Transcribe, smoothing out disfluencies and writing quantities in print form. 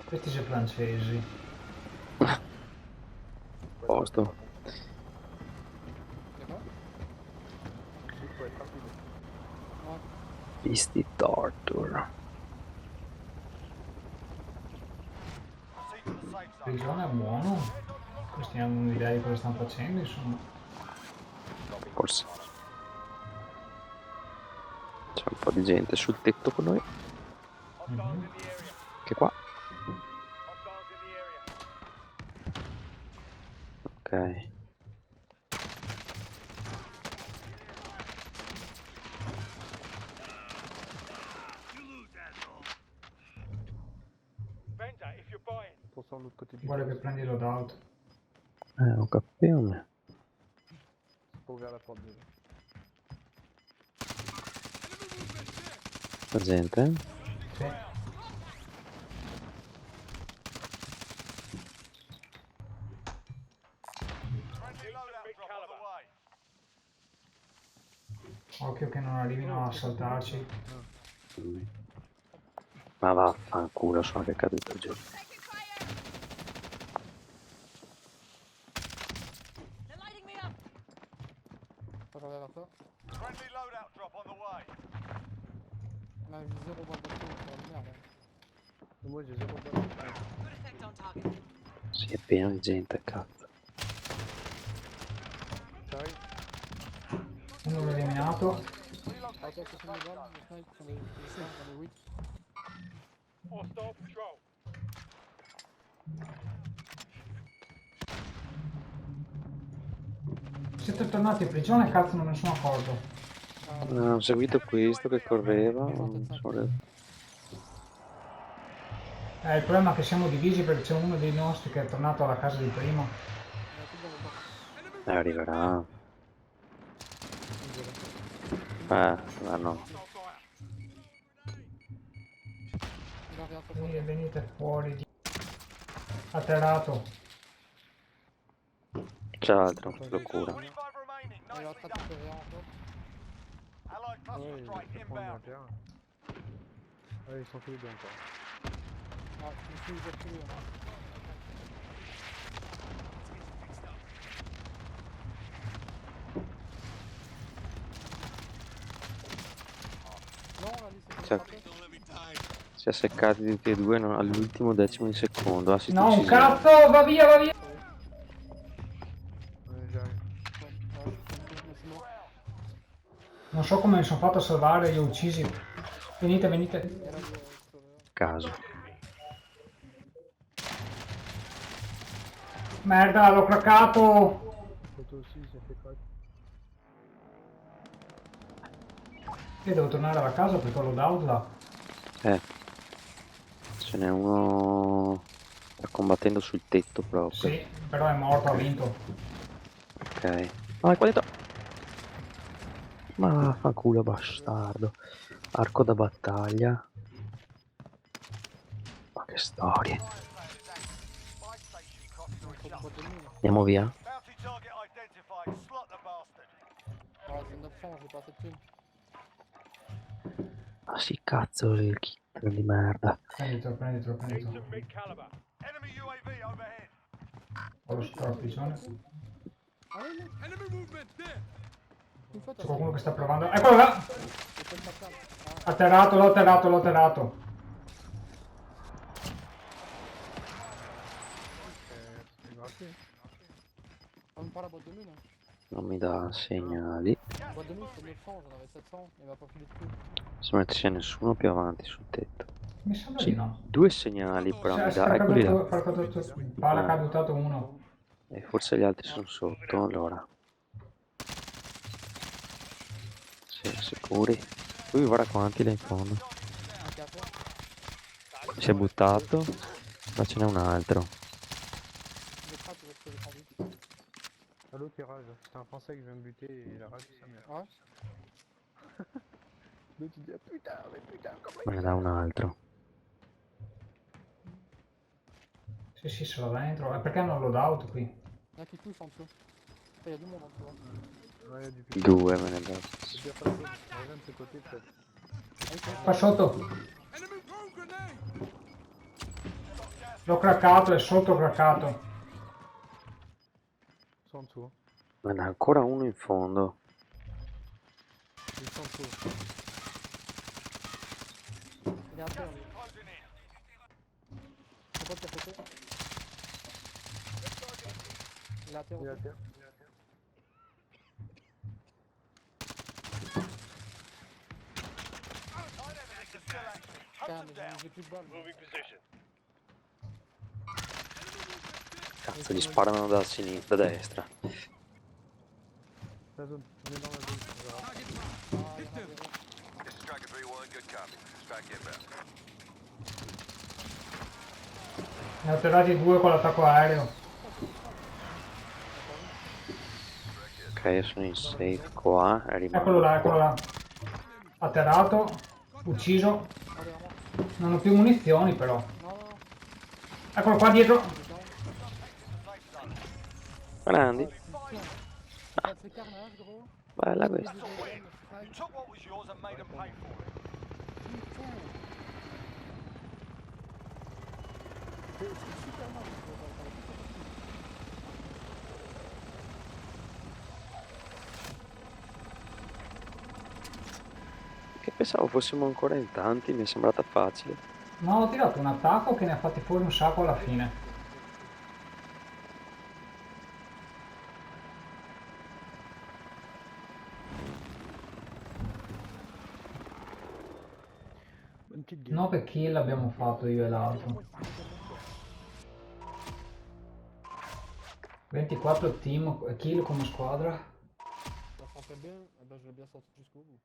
Questi sono francesi. Posto. D'accord. Lui può essere rapido. Ouais. Visti Torture. Prigione è buono. Questi hanno un'idea di cosa stanno facendo, insomma. Forse. C'è un po' di gente sul tetto con noi. Mhm. Che qua. Ok. Spostiamo l'autre côté du Vuole che poste. prendi loadout. Un campione. C'est pas ouvert la porte déjà. La gente. Sì. Occhio che non arrivino a saltarci. Ma vaffanculo, so che è caduto giù. They're lighting me up. Pas j'en vers toi. On a 0 balles de feu, c'est la merde. Et moi j'ai 0 balle. Good effect on target. Sì, è pieno di gente, cazzo. T'arrives. Uno eliminato. Ah, toi, c'est sur les balles, le snipe, j'en ai 5, j'en ai 8. Siete tornati in prigione, cazzo, non me ne sono accorto. Ho seguito questo che correva. Il problema è che siamo divisi perché c'è uno dei nostri che è tornato alla casa di prima. Arriverà. Ma no. Il a rien sur Quindi toi. venite fuori di... Atterrato. C'è l'altro, lo cura. Il est en train de faire rien encore. Ouais, il va prendre un terrain. Ouais, ils sont tous les deux encore. Ah, je me suis ouvert tous les deux. Non, la liste c'est Cioè, si è seccati tutti e due all'ultimo decimo di secondo. Ah, si sta No, un uccidendo. cazzo, va via, va via! Ouais, j'arrive. c'est mort. Non so come mi sono fatto a salvare, li ho uccisi. Venite, venite. Il y a là le explorer. Caso. Merda, l'ho craccato! Photo aussi, ils ont fait crack. Io devo tornare alla casa perché ho loadout là. Ce n'è uno. Sta combattendo sul tetto proprio. Sì, però è morto, ha vinto. Ok. Ah, è qua dentro. Ma fanculo bastardo. Arco da battaglia. Ma che storie. Andiamo via? Ah, c'est 900, j'ai pas assez de thunes. Ah sì, cazzo, il kit di merda. Prenditelo, prenditelo, prenditelo. Ho lo strappicione. Ah ouais, non. Une fois, t'as C'è qualcuno che sta provando. Eccolo là! Atterrato, l'ho atterrato, l'ho atterrato. C'est gratuit. On me pas la boîte de mine. Non mi dà segnali. La boîte de mine c'est 900, j'en avais 700, il m'a pas filé de thunes. Sembra che c'è nessuno più avanti sul tetto. Mi sembra Sì, di no. 2 segnali però mi Si dà. Eccoli là. Pala caduto uno. E forse gli altri sono sotto, allora. Sì, sicuri. Lui guarda quanti là in fondo. Anche a toi. Si è buttato. Ma ce n'è un altro. Le crack, je vais te le vite. Ah, l'autre il rage. C'est un français que je viens de buter et il a rage sa mère. Ah ouais. L'autre il dit ah, putain, mais putain, comment Me ne dà un altro. Sì, sì, ce l'ho dentro. E perché hanno loadout qui? Il y en a qui touchent en dessous. Il y a du monde en dessous. Hein. Ouais, il y a du putain. 2 me ne dà. C'est bien pas de chose. Reviens de ce côté peut-être. Qua sotto. L'ho craccato, è sotto craccato. Sono su. Ma ne ha ancora uno in fondo. Ils sont su. Il est à terre, lui. Faut pas te faire sauter. Il est à terre aussi. Putain, mais j'ai plus de balles. Cazzo, gli sparano da sinistra, da destra. La zone. On est dans la zone. On verra. Target Ah, marked. il y en a, il y en a. This is Striker 3-1, good copy. Strike inbound. Ne ho tirati due con l'attacco aereo. Ok, io sono in safe qua e rimango Eccolo là, qua. eccolo là. Atterrato, ucciso. Allez, à moi. Non ho più munizioni però. Non, non, non. Eccolo qua dietro. Il est down. Grandi. Putain. Ça te fait carnage, gros. Bella questa. You took what was yours and made them pay for it. Putain. C'est super mal. Che pensavo fossimo ancora in tanti, mi è sembrata facile. Ma ho tirato un attacco che ne ha fatti fuori un sacco alla fine. Une petite game. 9 kill abbiamo fatto io e l'altro. 24 team kill come squadra. Ça sentait bien, eh ben, je l'ai bien sorti jusqu'au bout.